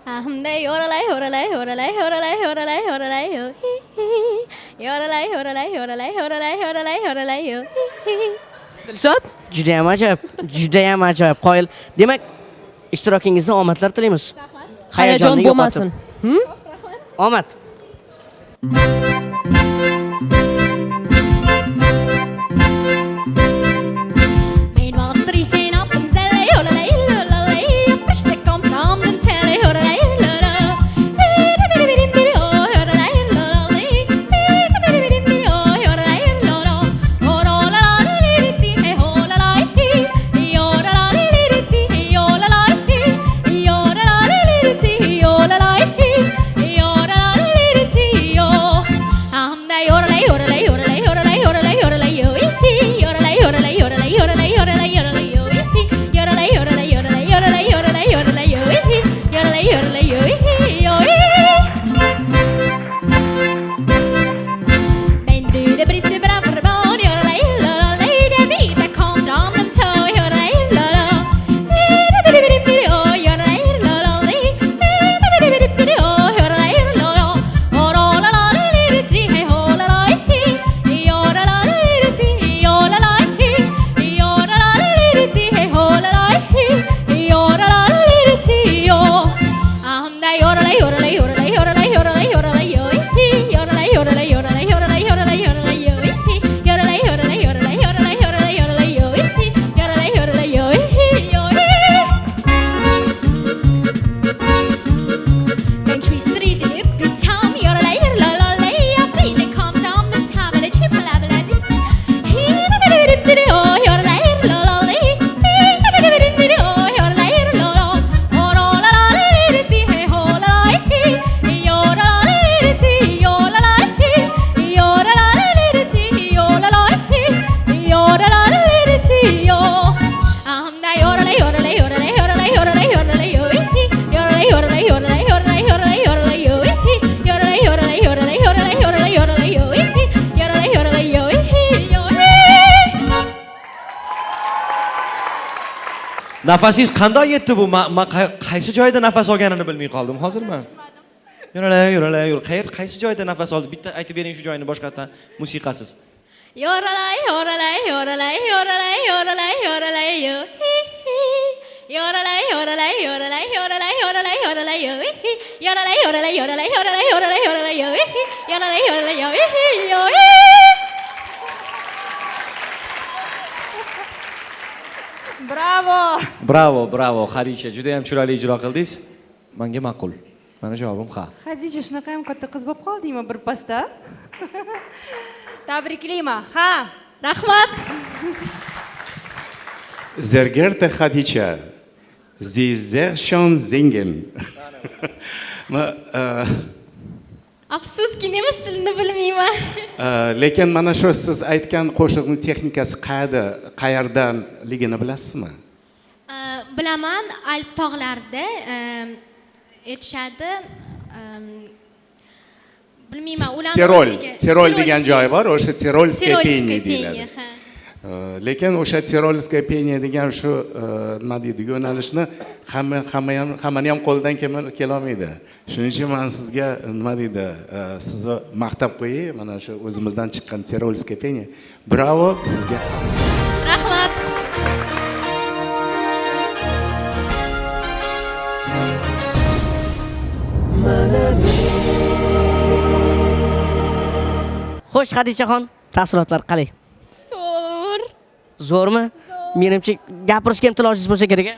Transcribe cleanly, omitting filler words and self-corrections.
Ahmday yoralay yoralay yoralay yoralay yoralay yoralay yo. Yoralay yoralay yoralay yoralay yoralay yoralay yo. Dilshod, juda ham ajoyib. Qoyil. Demak, ishtirokingizda omadlar tilaymiz. Hayajon bo'lmasin. Omad. Mijn wat drie zijn op een zelle yoralay yoralay. Prachtig komt om de telle yoralay yoralay. Yoralay yoralay. Yoralay yoralay. Orolala liriti he holalay. Yoralala liriti he yolalay. Yoralala liriti he yolalay. Yoralala liriti yo. Ahmday yoralay yoralay yoralay yoralay yoralay yoralay yo. Yoralay yoralay yoralay yoralay yoralay yoralay yo. Yoralay yoralay yoralay yoralay yoralay yoralay yo. Yoralay yoralay yo. Ben du de briste braver barn, yoralay yoralay. Det vita kom dam dem tå, yoralay yoralay. Yoralay yoralay. Yoralay yoralay. Orolala liriti he holalay. Yoralala liriti yolalay. Yoralala liriti he holalay. Yoralala liriti yo. Ahmday yoralay yoralay yoralay yoralay yoralay yoralay yo. Yoralay yoralay yoralay yoralay yoralay yoralay yo. Yoralay yoralay yoralay yoralay yoralay yoralay yo. Yoralay yoralay yo. Ben twister i det upp i tam. Yoralay yoralay. April kom dam den tam eller chippalabaladi. Yoralay yoralay. Yoralay yoralay. Orolala liriti he holalay. Yoralala liriti yolalay. Yoralala liriti yolalay. Yoralala liriti yo. Ahmday yoralay yoralay yoralay yoralay yoralay yoralay yo. Yoralay yoralay yoralay yoralay yoralay yoralay yo. Yoralay yoralay yoralay yoralay yoralay yoralay yo. Yoralay yoralay yo. Nafasingiz qanday yetdi bu? Men qaysi joyda nafas olganini bilmay qoldim hozir men. Yoralay yoralay yur. Qaysi joyda nafas oldi? Bitta aytib bering shu joyini boshqatdan musiqasiz. Yoralay yoralay yoralay yoralay yoralay yoralay yo. Yoralay yoralay yoralay yoralay yoralay yoralay yo. Yoralay yoralay yoralay yoralay yoralay yoralay yo. Yoralay yoralay yo. Bravo. Xadicha, juda ham chiroyli ijro qildingiz. Menga ma'qul. Mana javobim ha. Xadija, shunaqa ham katta qiz bo'lib qoldingmi bir pasda? Tabriklayman. Ha. Rahmat. Sehr geehrte Khadija, Sie sehr schön singen. Afsuski, nemis tilini bilmayman. Lekin mana shu siz aytgan qo'shiqning texnikasi qayerdanligini bilasizmi? Bilaman, Alp tog'larida aytishadi. Bilmayman, ularni Tirol degan joy bor, o'sha Tirolskiy pение deyiladi. Lekin o'sha Tirolskiy pение degan shu nima deydi, yo'nalishni hammani ham qo'ldan kela olmaydi. Shuning uchun men sizga nima deydi, sizni maqtab qo'yay, mana shu o'zimizdan chiqqan Tirolskiy pение. Bravo sizga. Rahmat. Xo'sh, Xadichaxon, taassurotlar qalay? Zo'rmi? Menimcha gapirishga ham tilojiz bo'lsa kerak-a?